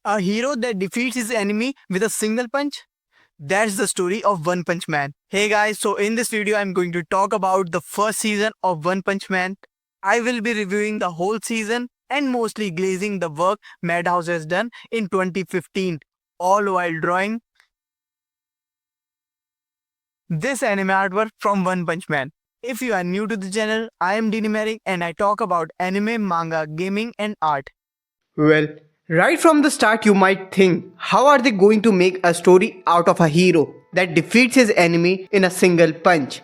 A hero that defeats his enemy with a single punch? That's the story of One Punch Man. Hey guys, so in this video I'm going to talk about the first season of One Punch Man. I will be reviewing the whole season and mostly glazing the work Madhouse has done in 2015, all while drawing this anime artwork from One Punch Man. If you are new to the channel, I am Dini Merrick and I talk about anime, manga, gaming and art. Well, right from the start, you might think, how are they going to make a story out of a hero that defeats his enemy in a single punch?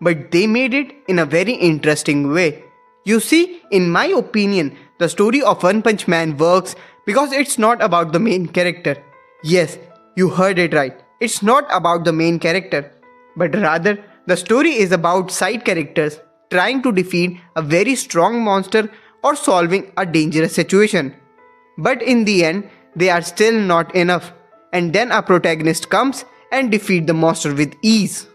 But they made it in a very interesting way. You see, in my opinion, the story of One Punch Man works because it's not about the main character. Yes, you heard it right. It's not about the main character, but rather the story is about side characters trying to defeat a very strong monster or solving a dangerous situation. But in the end, they are still not enough, and then a protagonist comes and defeats the monster with ease.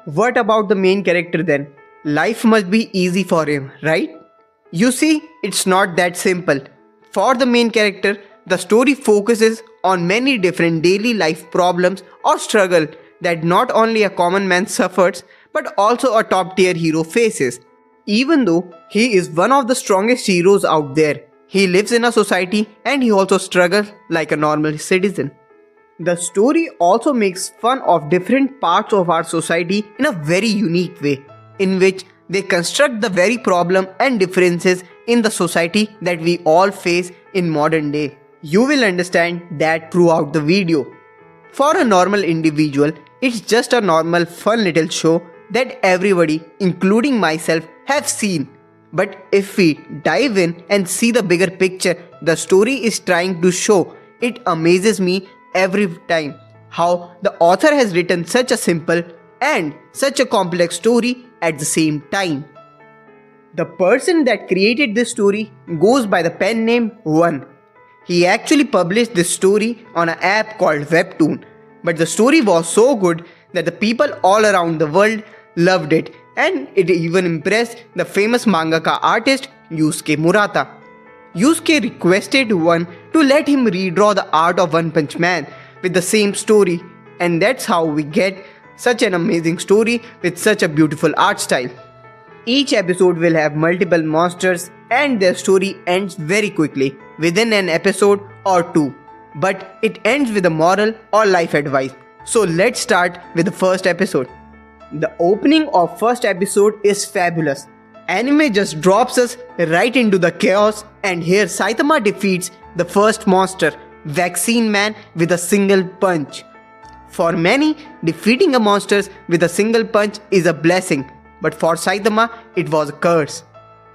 What about the main character then? Life must be easy for him, right? You see, it's not that simple. For the main character, the story focuses on many different daily life problems or struggle that not only a common man suffers, but also a top tier hero faces. Even though he is one of the strongest heroes out there, he lives in a society and he also struggles like a normal citizen. The story also makes fun of different parts of our society in a very unique way, in which they construct the very problem and differences in the society that we all face in modern day. You will understand that throughout the video. For a normal individual, it's just a normal fun little show that everybody, including myself, have seen. But if we dive in and see the bigger picture the story is trying to show, it amazes me every time how the author has written such a simple and such a complex story at the same time. The person that created this story goes by the pen name One. He actually published this story on an app called Webtoon, but the story was so good that the people all around the world loved it, and it even impressed the famous mangaka artist Yusuke Murata. Yusuke requested One to let him redraw the art of One Punch Man with the same story, and that's how we get such an amazing story with such a beautiful art style. Each episode will have multiple monsters and their story ends very quickly within an episode or two, but it ends with a moral or life advice. So let's start with the first episode. The opening of first episode is fabulous. Anime just drops us right into the chaos, and here Saitama defeats the first monster, Vaccine Man, with a single punch. For many, defeating a monster with a single punch is a blessing, but for Saitama, it was a curse.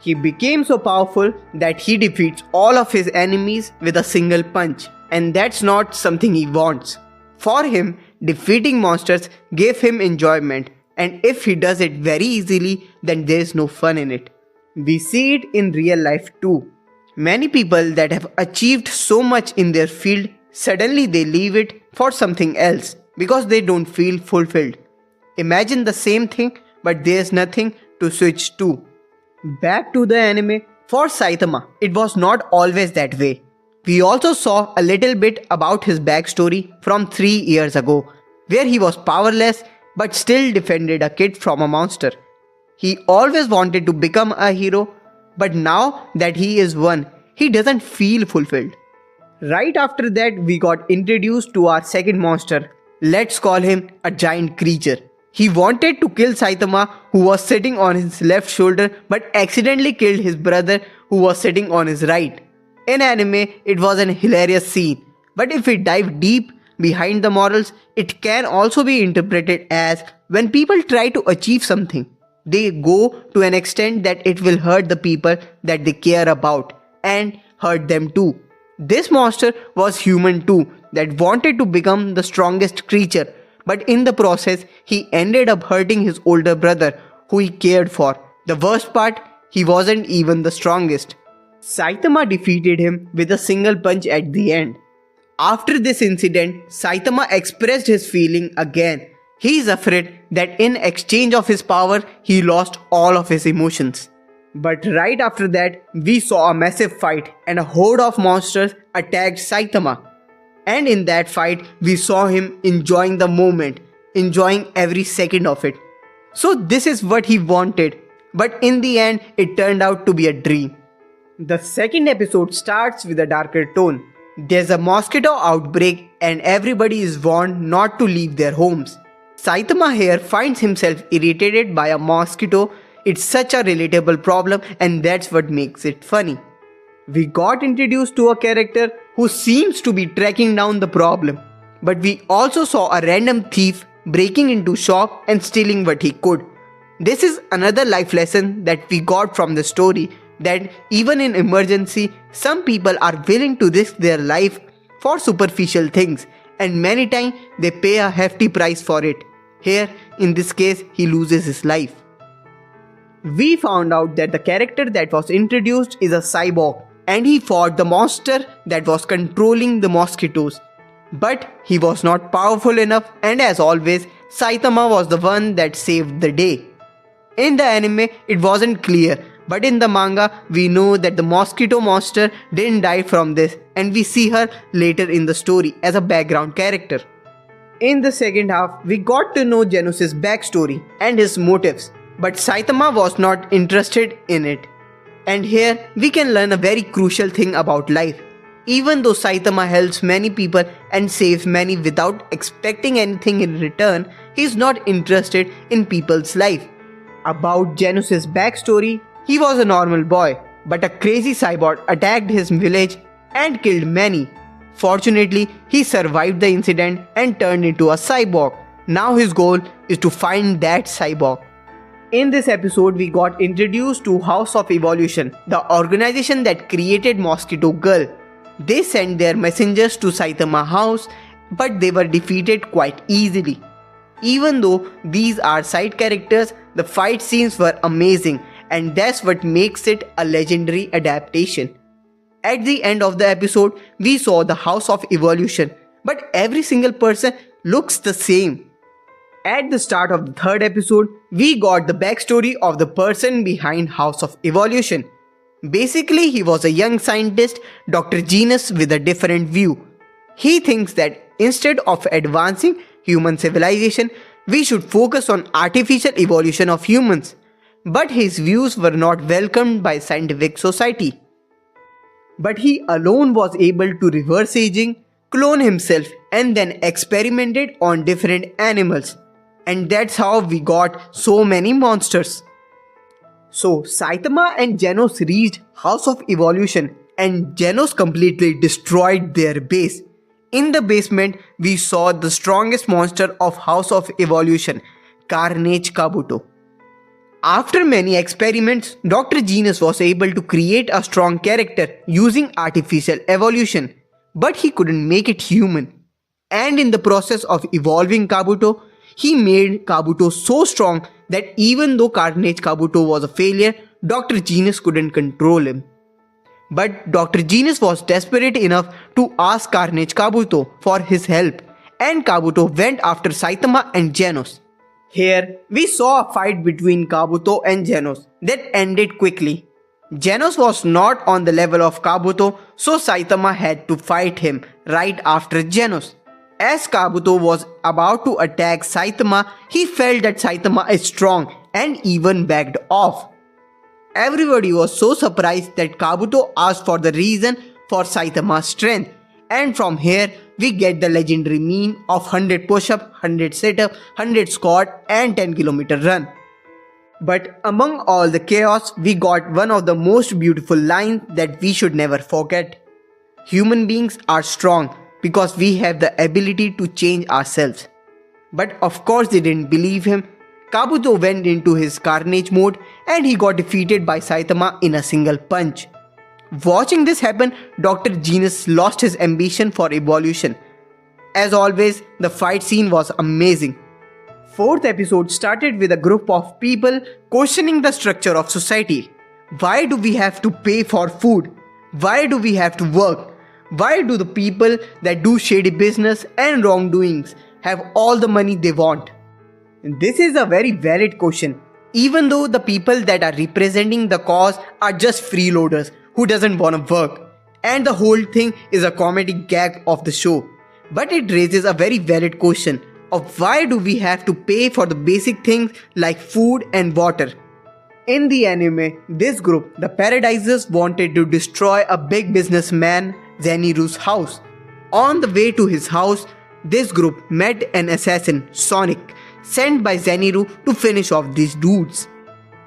He became so powerful that he defeats all of his enemies with a single punch, and that's not something he wants. For him, defeating monsters gave him enjoyment, and if he does it very easily, then there is no fun in it. We see it in real life too. Many people that have achieved so much in their field, suddenly they leave it for something else because they don't feel fulfilled. Imagine the same thing, but there's nothing to switch to. Back to the anime, for Saitama, it was not always that way. We also saw a little bit about his backstory from 3 years ago, where he was powerless but still defended a kid from a monster. He always wanted to become a hero, but now that he is one, he doesn't feel fulfilled. Right after that, we got introduced to our second monster. Let's call him a giant creature. He wanted to kill Saitama, who was sitting on his left shoulder, but accidentally killed his brother who was sitting on his right. In anime, it was an hilarious scene, but if we dive deep behind the morals, it can also be interpreted as when people try to achieve something, they go to an extent that it will hurt the people that they care about and hurt them too. This monster was human too, that wanted to become the strongest creature, but in the process, he ended up hurting his older brother who he cared for. The worst part, he wasn't even the strongest. Saitama defeated him with a single punch at the end. After this incident, Saitama expressed his feeling again. He is afraid that in exchange of his power, he lost all of his emotions. But right after that, we saw a massive fight and a horde of monsters attacked Saitama. And in that fight, we saw him enjoying the moment, enjoying every second of it. So this is what he wanted, but in the end, it turned out to be a dream. The second episode starts with a darker tone. There's a mosquito outbreak and everybody is warned not to leave their homes. Saitama here finds himself irritated by a mosquito. It's such a relatable problem and that's what makes it funny. We got introduced to a character who seems to be tracking down the problem. But we also saw a random thief breaking into shop and stealing what he could. This is another life lesson that we got from the story, that even in emergency, some people are willing to risk their life for superficial things and many times they pay a hefty price for it. Here, in this case, he loses his life. We found out that the character that was introduced is a cyborg and he fought the monster that was controlling the mosquitoes. But he was not powerful enough and as always, Saitama was the one that saved the day. In the anime, it wasn't clear, but in the manga, we know that the mosquito monster didn't die from this and we see her later in the story as a background character. In the second half, we got to know Genos' backstory and his motives, but Saitama was not interested in it. And here, we can learn a very crucial thing about life. Even though Saitama helps many people and saves many without expecting anything in return, he is not interested in people's life. About Genos' backstory, he was a normal boy, but a crazy cyborg attacked his village and killed many. Fortunately, he survived the incident and turned into a cyborg. Now his goal is to find that cyborg. In this episode, we got introduced to House of Evolution, the organization that created Mosquito Girl. They sent their messengers to Saitama house, but they were defeated quite easily. Even though these are side characters, the fight scenes were amazing and that's what makes it a legendary adaptation. At the end of the episode, we saw the House of Evolution, but every single person looks the same. At the start of the third episode, we got the backstory of the person behind House of Evolution. Basically, he was a young scientist, Dr. Genus, with a different view. He thinks that instead of advancing human civilization, we should focus on artificial evolution of humans. But his views were not welcomed by scientific society. But he alone was able to reverse aging, clone himself, and then experimented on different animals. And that's how we got so many monsters. So Saitama and Genos reached House of Evolution and Genos completely destroyed their base. In the basement, we saw the strongest monster of House of Evolution, Carnage Kabuto. After many experiments, Dr. Genus was able to create a strong character using artificial evolution, but he couldn't make it human. And in the process of evolving Kabuto, he made Kabuto so strong that even though Carnage Kabuto was a failure, Dr. Genus couldn't control him. But Dr. Genus was desperate enough to ask Carnage Kabuto for his help, and Kabuto went after Saitama and Genos. Here, we saw a fight between Kabuto and Genos that ended quickly. Genos was not on the level of Kabuto, so Saitama had to fight him right after Genos. As Kabuto was about to attack Saitama, he felt that Saitama is strong and even backed off. Everybody was so surprised that Kabuto asked for the reason for Saitama's strength, and from here we get the legendary meme of 100 push-up, 100 sit-up, 100 squat and 10km run. But among all the chaos, we got one of the most beautiful lines that we should never forget. Human beings are strong because we have the ability to change ourselves. But of course they didn't believe him. Kabuto went into his Carnage mode and he got defeated by Saitama in a single punch. Watching this happen, Dr. Genus lost his ambition for evolution. As always, the fight scene was amazing. Fourth episode started with a group of people questioning the structure of society. Why do we have to pay for food? Why do we have to work? Why do the people that do shady business and wrongdoings have all the money they want? This is a very valid question, even though the people that are representing the cause are just freeloaders who doesn't want to work. And the whole thing is a comedy gag of the show. But it raises a very valid question of why do we have to pay for the basic things like food and water? In the anime, this group, the Paradisers, wanted to destroy a big businessman, Zeniru's house. On the way to his house, this group met an assassin, Sonic, sent by Zeniru to finish off these dudes.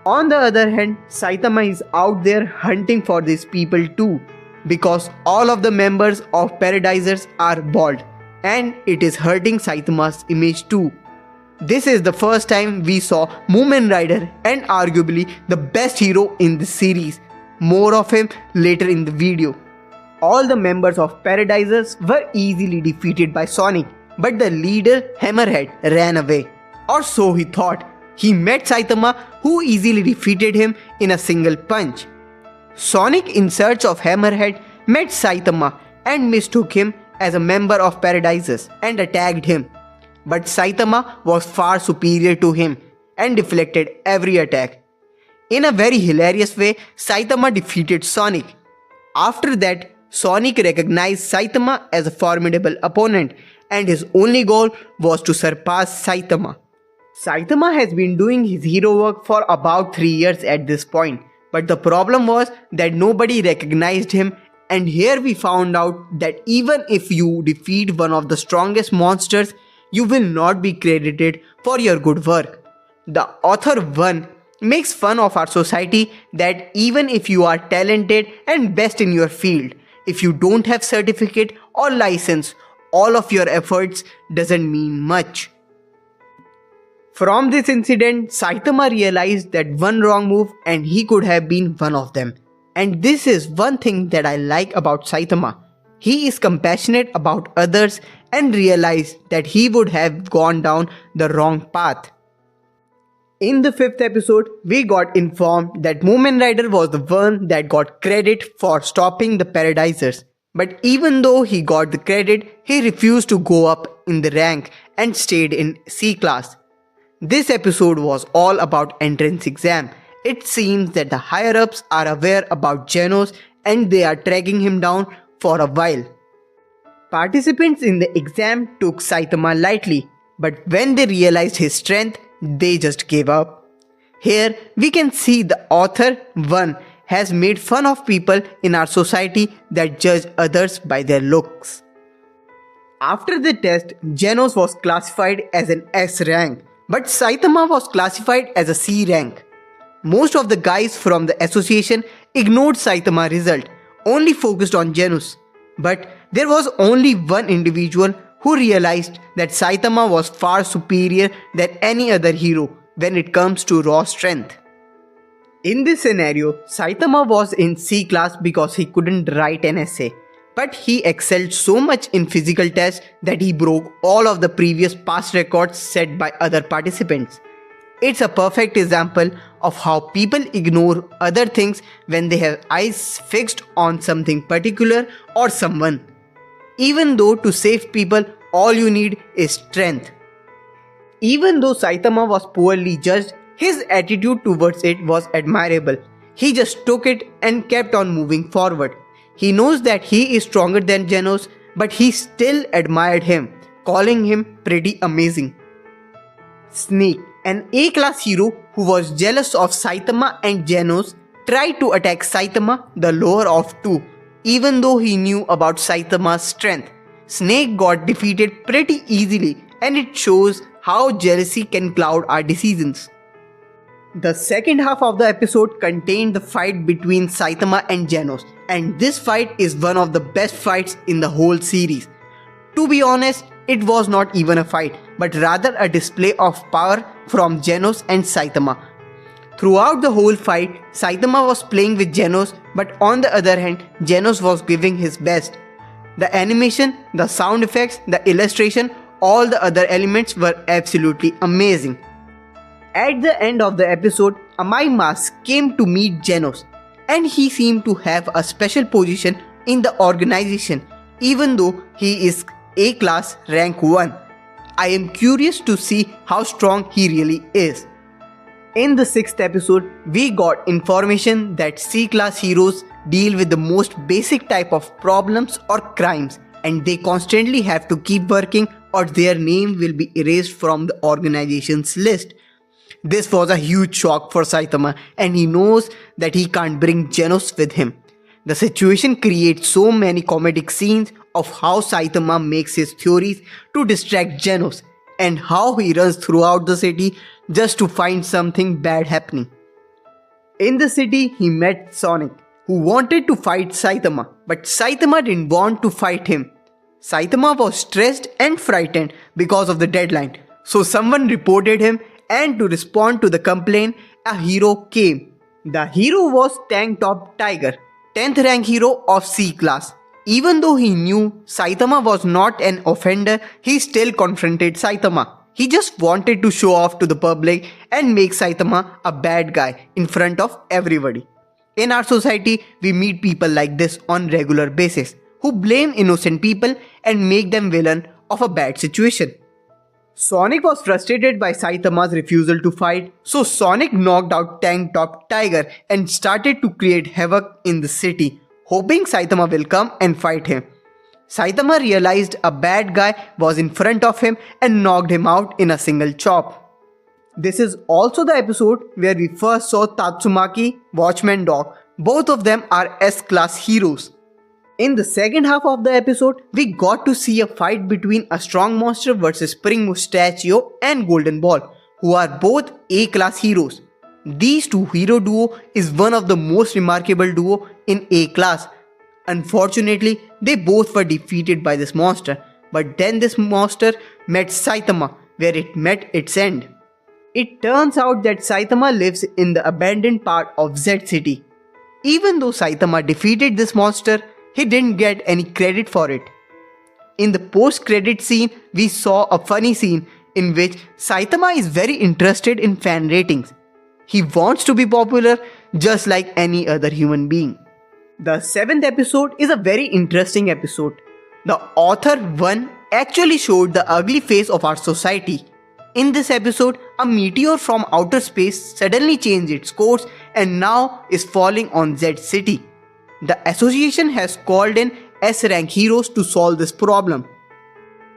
On the other hand, Saitama is out there hunting for these people too, because all of the members of Paradisers are bald, and it is hurting Saitama's image too. This is the first time we saw Mumen Rider, and arguably the best hero in the series. More of him later in the video. All the members of Paradisers were easily defeated by Sonic, but the leader Hammerhead ran away. Or so he thought. He met Saitama, who easily defeated him in a single punch. Sonic, in search of Hammerhead, met Saitama and mistook him as a member of Paradisers and attacked him. But Saitama was far superior to him and deflected every attack. In a very hilarious way, Saitama defeated Sonic. After that, Sonic recognized Saitama as a formidable opponent, and his only goal was to surpass Saitama. Saitama has been doing his hero work for about 3 years at this point, but the problem was that nobody recognized him, and here we found out that even if you defeat one of the strongest monsters, you will not be credited for your good work. The author 1 makes fun of our society that even if you are talented and best in your field, if you don't have certificate or license, all of your efforts doesn't mean much. From this incident, Saitama realized that one wrong move and he could have been one of them. And this is one thing that I like about Saitama. He is compassionate about others and realized that he would have gone down the wrong path. In the 5th episode, we got informed that Mumen Rider was the one that got credit for stopping the Paradisers. But even though he got the credit, he refused to go up in the rank and stayed in C class. This episode was all about entrance exam. It seems that the higher-ups are aware about Genos and they are tracking him down for a while. Participants in the exam took Saitama lightly, but when they realized his strength, they just gave up. Here we can see the author 1 has made fun of people in our society that judge others by their looks. After the test, Genos was classified as an S rank, but Saitama was classified as a C rank. Most of the guys from the association ignored Saitama's result, only focused on Genos. But there was only one individual who realized that Saitama was far superior than any other hero when it comes to raw strength. In this scenario, Saitama was in C class because he couldn't write an essay. But he excelled so much in physical tests that he broke all of the previous past records set by other participants. It's a perfect example of how people ignore other things when they have eyes fixed on something particular or someone. Even though to save people, all you need is strength. Even though Saitama was poorly judged, his attitude towards it was admirable. He just took it and kept on moving forward. He knows that he is stronger than Genos, but he still admired him, calling him pretty amazing. Snake, an A-class hero who was jealous of Saitama and Genos, tried to attack Saitama, the lower of two, even though he knew about Saitama's strength. Snake got defeated pretty easily, and it shows how jealousy can cloud our decisions. The second half of the episode contained the fight between Saitama and Genos, and this fight is one of the best fights in the whole series. To be honest, it was not even a fight, but rather a display of power from Genos and Saitama. Throughout the whole fight, Saitama was playing with Genos, but on the other hand, Genos was giving his best. The animation, the sound effects, the illustration, all the other elements were absolutely amazing. At the end of the episode, Amai Mas came to meet Genos, and he seemed to have a special position in the organization, even though he is A-class rank 1. I am curious to see how strong he really is. In the 6th episode, we got information that C-class heroes deal with the most basic type of problems or crimes, and they constantly have to keep working or their name will be erased from the organization's list. This was a huge shock for Saitama, and he knows that he can't bring Genos with him. The situation creates so many comedic scenes of how Saitama makes his theories to distract Genos and how he runs throughout the city just to find something bad happening. In the city, he met Sonic, who wanted to fight Saitama, but Saitama didn't want to fight him. Saitama was stressed and frightened because of the deadline, so someone reported him, and to respond to the complaint, a hero came. The hero was Tank Top Tiger, 10th rank hero of C class. Even though he knew Saitama was not an offender, he still confronted Saitama. He just wanted to show off to the public and make Saitama a bad guy in front of everybody. In our society, we meet people like this on regular basis who blame innocent people and make them villain of a bad situation. Sonic was frustrated by Saitama's refusal to fight, so Sonic knocked out Tank Top Tiger and started to create havoc in the city, hoping Saitama will come and fight him. Saitama realized a bad guy was in front of him and knocked him out in a single chop. This is also the episode where we first saw Tatsumaki, Watchman Dog. Both of them are S-class heroes. In the second half of the episode, we got to see a fight between a strong monster versus Spring Mustachio and Golden Ball, who are both A-class heroes. These two hero duo is one of the most remarkable duo in A-class. Unfortunately, they both were defeated by this monster, but then this monster met Saitama, where it met its end. It turns out that Saitama lives in the abandoned part of Z City. Even though Saitama defeated this monster, he didn't get any credit for it. In the post-credit scene, we saw a funny scene in which Saitama is very interested in fan ratings. He wants to be popular just like any other human being. The 7th episode is a very interesting episode. The author 1 actually showed the ugly face of our society. In this episode, a meteor from outer space suddenly changed its course and now is falling on Z City. The association has called in S-rank heroes to solve this problem.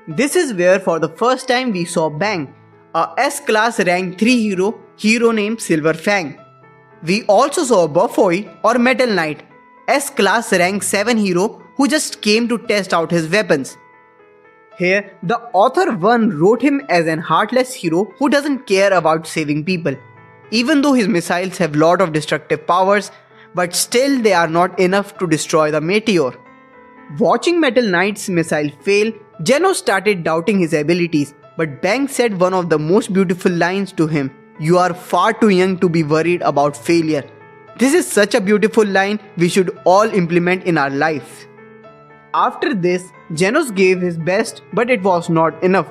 This is where for the first time we saw Bang, a S-class rank 3 hero named Silver Fang. We also saw Buffoy or Metal Knight, S-class rank 7 hero who just came to test out his weapons. Here, the author 1 wrote him as an heartless hero who doesn't care about saving people. Even though his missiles have lot of destructive powers, but still they are not enough to destroy the meteor. Watching Metal Knight's missile fail, Genos started doubting his abilities, but Bang said one of the most beautiful lines to him: "You are far too young to be worried about failure." This is such a beautiful line we should all implement in our life. After this, Genos gave his best, but it was not enough.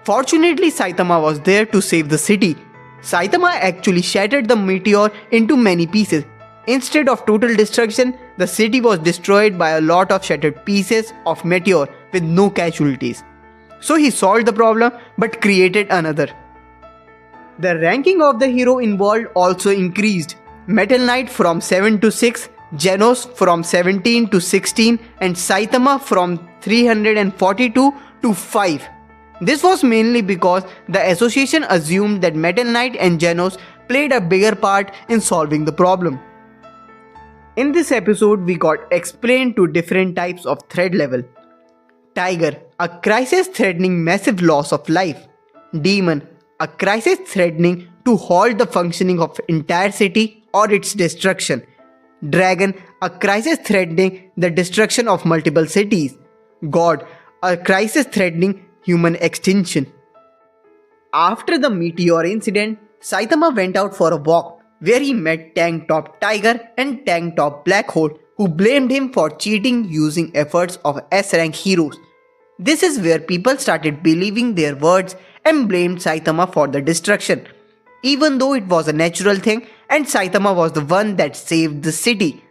Fortunately, Saitama was there to save the city. Saitama actually shattered the meteor into many pieces. Instead of total destruction, the city was destroyed by a lot of shattered pieces of meteor with no casualties. So he solved the problem but created another. The ranking of the hero involved also increased. Metal Knight from 7 to 6, Genos from 17 to 16 and Saitama from 342 to 5. This was mainly because the association assumed that Metal Knight and Genos played a bigger part in solving the problem. In this episode, we got explained two different types of threat level. Tiger, a crisis threatening massive loss of life. Demon, a crisis threatening to halt the functioning of entire city or its destruction. Dragon, a crisis threatening the destruction of multiple cities. God, a crisis threatening human extinction. After the meteor incident, Saitama went out for a walk, where he met Tank Top Tiger and Tank Top Black Hole, who blamed him for cheating using efforts of S-rank heroes. This is where people started believing their words and blamed Saitama for the destruction, even though it was a natural thing and Saitama was the one that saved the city.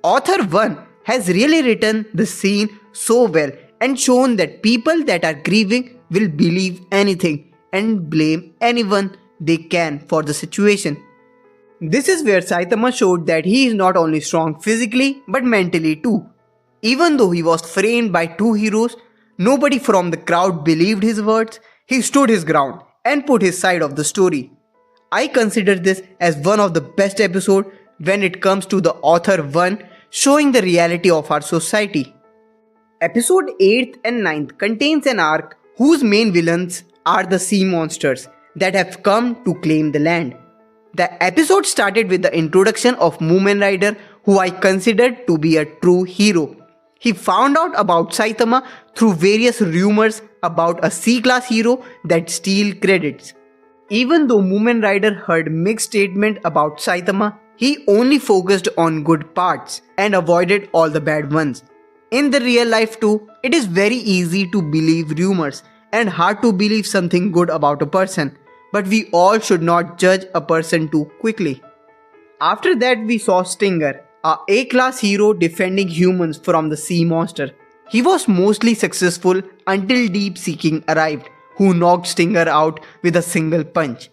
Author 1 has really written the scene so well and shown that people that are grieving will believe anything and blame anyone they can for the situation. This is where Saitama showed that he is not only strong physically but mentally too. Even though he was framed by two heroes, nobody from the crowd believed his words. He stood his ground and put his side of the story. I consider this as one of the best episodes when it comes to the author 1 showing the reality of our society. Episode 8th and 9th contains an arc whose main villains are the sea monsters that have come to claim the land. The episode started with the introduction of Moomin Rider, who I considered to be a true hero. He found out about Saitama through various rumors about a C-class hero that steal credits. Even though Moomin Rider heard mixed statement about Saitama, he only focused on good parts and avoided all the bad ones. In the real life too, it is very easy to believe rumors and hard to believe something good about a person, but we all should not judge a person too quickly. After that, we saw Stinger, a A-class hero defending humans from the sea monster. He was mostly successful until Deep Seeking arrived, who knocked Stinger out with a single punch.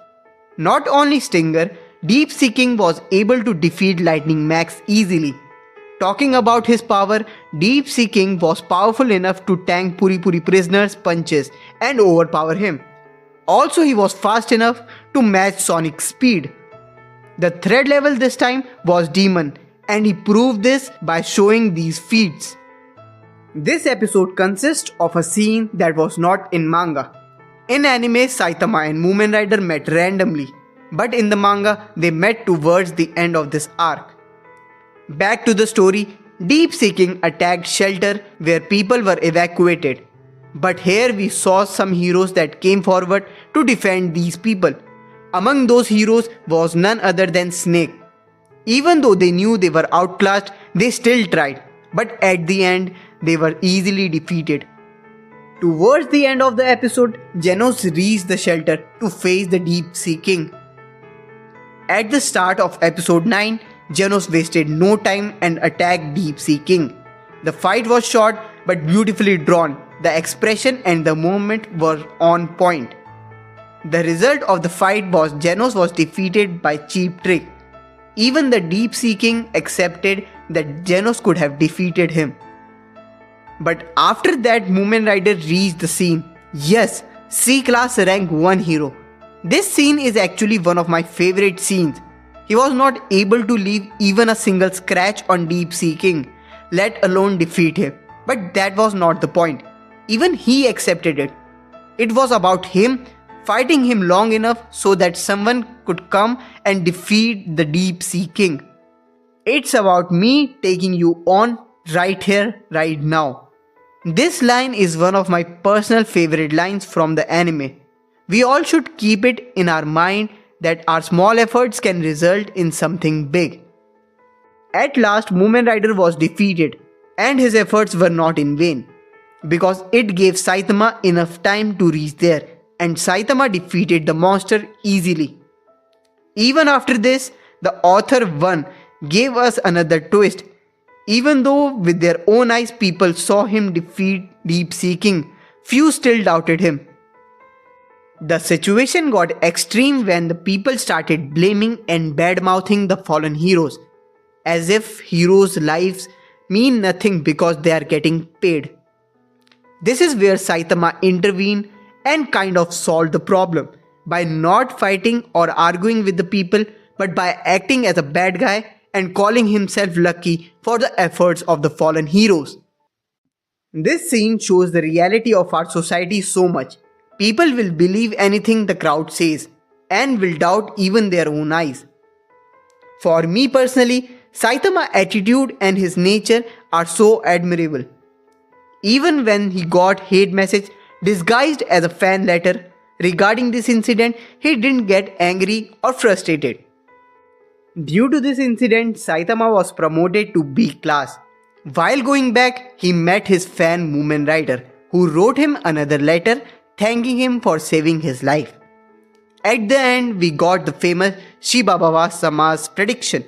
Not only Stinger, Deep Seeking was able to defeat Lightning Max easily. Talking about his power, Deep Seeking was powerful enough to tank Puri Puri prisoners' punches and overpower him. Also, he was fast enough to match Sonic's speed. The threat level this time was Demon, and he proved this by showing these feats. This episode consists of a scene that was not in manga. In anime, Saitama and Moomin Rider met randomly, but in the manga, they met towards the end of this arc. Back to the story, Deep Seeking attacked Shelter where people were evacuated. But here we saw some heroes that came forward to defend these people. Among those heroes was none other than Snake. Even though they knew they were outclassed, they still tried. But at the end, they were easily defeated. Towards the end of the episode, Genos reached the shelter to face the Deep Seeking. At the start of episode 9, Genos wasted no time and attacked Deep Seeking. The fight was short but beautifully drawn. The expression and the movement were on point. The result of the fight was Genos was defeated by Cheap Trick. Even the Deep Seeking accepted that Genos could have defeated him. But after that, Moomin Rider reached the scene. Yes, C-class rank 1 hero. This scene is actually one of my favorite scenes. He was not able to leave even a single scratch on Deep Seeking, let alone defeat him. But that was not the point. Even he accepted it. It was about him fighting him long enough so that someone could come and defeat the Deep Seeking. It's about me taking you on right here, right now. This line is one of my personal favorite lines from the anime. We all should keep it in our mind that our small efforts can result in something big. At last, Moomin Rider was defeated, and his efforts were not in vain, because it gave Saitama enough time to reach there, and Saitama defeated the monster easily. Even after this, the author 1 gave us another twist. Even though with their own eyes people saw him defeat Deep Seeking, few still doubted him. The situation got extreme when the people started blaming and bad-mouthing the fallen heroes, as if heroes' lives mean nothing because they are getting paid. This is where Saitama intervened and kind of solved the problem by not fighting or arguing with the people, but by acting as a bad guy and calling himself lucky for the efforts of the fallen heroes. This scene shows the reality of our society so much. People will believe anything the crowd says and will doubt even their own eyes. For me personally, Saitama's attitude and his nature are so admirable. Even when he got hate message disguised as a fan letter regarding this incident, he didn't get angry or frustrated. Due to this incident, Saitama was promoted to B class. While going back, he met his fan Moomin Rider, who wrote him another letter thanking him for saving his life. At the end, we got the famous Shibabawa Sama's prediction.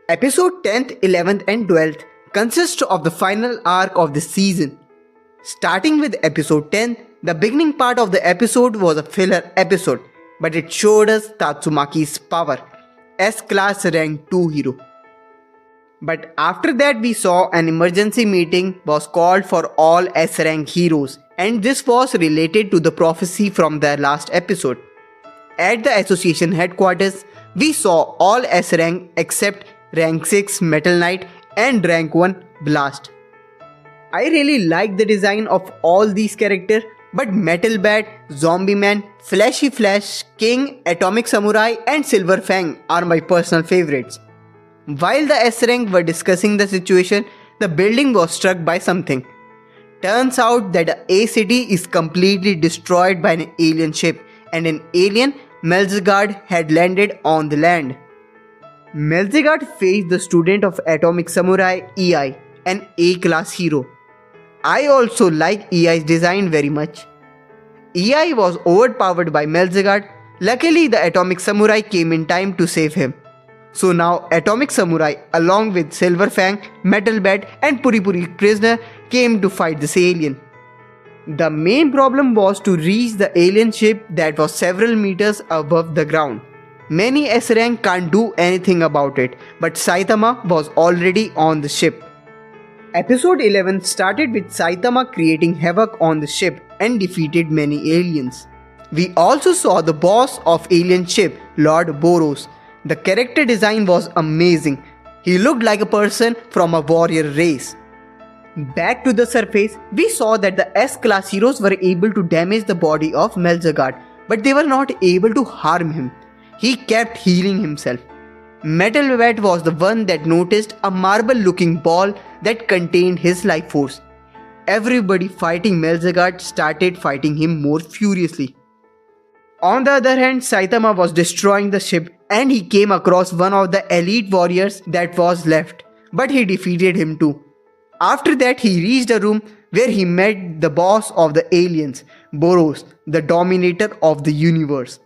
Episode 10th, 11th and 12th consist of the final arc of the season. Starting with episode 10, the beginning part of the episode was a filler episode, but it showed us Tatsumaki's power, S-class rank 2 hero. But after that we saw an emergency meeting was called for all S-rank heroes, and this was related to the prophecy from the last episode. At the association headquarters, we saw all S-rank except rank 6 Metal Knight and rank 1 Blast. I really like the design of all these characters, but Metal Bat, Zombie Man, Flashy Flash, King, Atomic Samurai and Silver Fang are my personal favorites. While the S-rank were discussing the situation, the building was struck by something. Turns out that A city is completely destroyed by an alien ship, and an alien, Melzigard, had landed on the land. Melzigard faced the student of Atomic Samurai, EI, an A-class hero. I also like EI's design very much. EI was overpowered by Melzigard. Luckily, the Atomic Samurai came in time to save him. So now Atomic Samurai along with Silver Fang, Metal Bat and Puri Puri Prisoner came to fight this alien. The main problem was to reach the alien ship that was several meters above the ground. Many S-rank can't do anything about it, but Saitama was already on the ship. Episode 11 started with Saitama creating havoc on the ship and defeated many aliens. We also saw the boss of alien ship, Lord Boros. The character design was amazing. He looked like a person from a warrior race. Back to the surface, we saw that the S-class heroes were able to damage the body of Melzigard, but they were not able to harm him. He kept healing himself. Metal Bat was the one that noticed a marble-looking ball that contained his life force. Everybody fighting Melzigard started fighting him more furiously. On the other hand, Saitama was destroying the ship and he came across one of the elite warriors that was left, but he defeated him too. After that, he reached a room where he met the boss of the aliens, Boros, the dominator of the universe.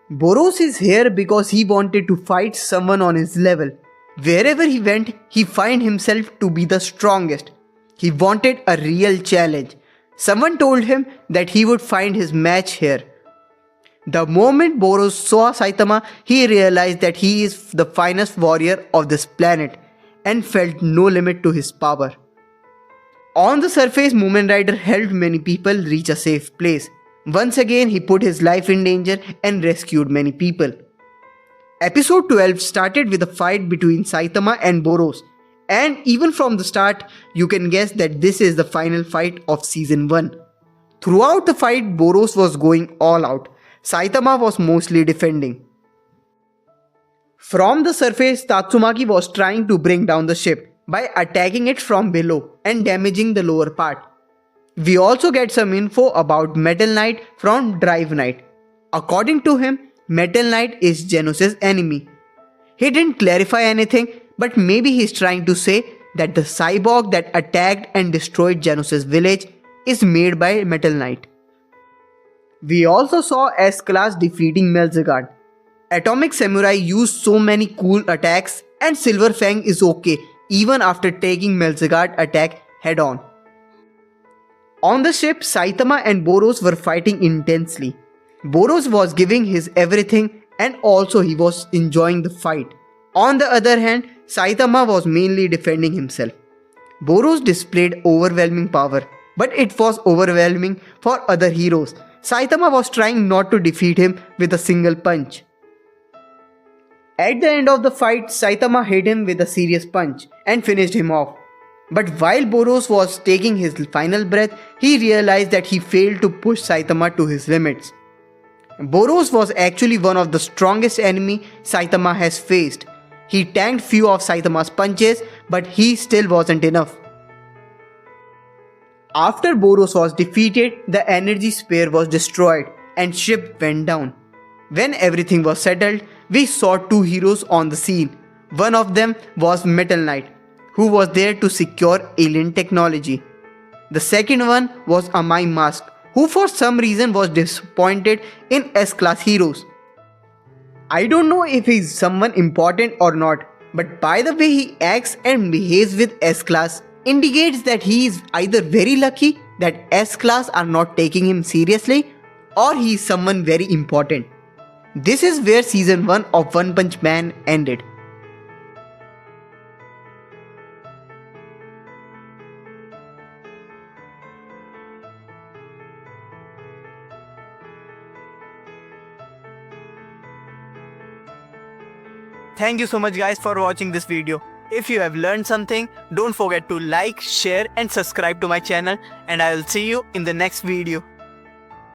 Boros is here because he wanted to fight someone on his level. Wherever he went, he found himself to be the strongest. He wanted a real challenge. Someone told him that he would find his match here. The moment Boros saw Saitama, he realized that he is the finest warrior of this planet and felt no limit to his power. On the surface, Moomin Rider helped many people reach a safe place. Once again, he put his life in danger and rescued many people. Episode 12 started with a fight between Saitama and Boros. And even from the start, you can guess that this is the final fight of season 1. Throughout the fight, Boros was going all out. Saitama was mostly defending. From the surface, Tatsumaki was trying to bring down the ship by attacking it from below and damaging the lower part. We also get some info about Metal Knight from Drive Knight. According to him, Metal Knight is Genos' enemy. He didn't clarify anything, but maybe he's trying to say that the cyborg that attacked and destroyed Genos' village is made by Metal Knight. We also saw S-Class defeating Melzigard. Atomic Samurai used so many cool attacks and Silver Fang is okay even after taking Melzigard attack head on. On the ship, Saitama and Boros were fighting intensely. Boros was giving his everything and also he was enjoying the fight. On the other hand, Saitama was mainly defending himself. Boros displayed overwhelming power, but it was overwhelming for other heroes. Saitama was trying not to defeat him with a single punch. At the end of the fight, Saitama hit him with a serious punch and finished him off. But while Boros was taking his final breath, he realized that he failed to push Saitama to his limits. Boros was actually one of the strongest enemy Saitama has faced. He tanked few of Saitama's punches, but he still wasn't enough. After Boros was defeated, the energy sphere was destroyed and ship went down. When everything was settled, we saw two heroes on the scene. One of them was Metal Knight, who was there to secure alien technology. The second one was Amai Mask, who for some reason was disappointed in S-Class heroes. I don't know if he's someone important or not, but by the way he acts and behaves with S-Class indicates that he is either very lucky that S-Class are not taking him seriously or he is someone very important. This is where season 1 of One Punch Man ended. Thank you so much guys for watching this video. If you have learned something, don't forget to like, share and subscribe to my channel, and I will see you in the next video.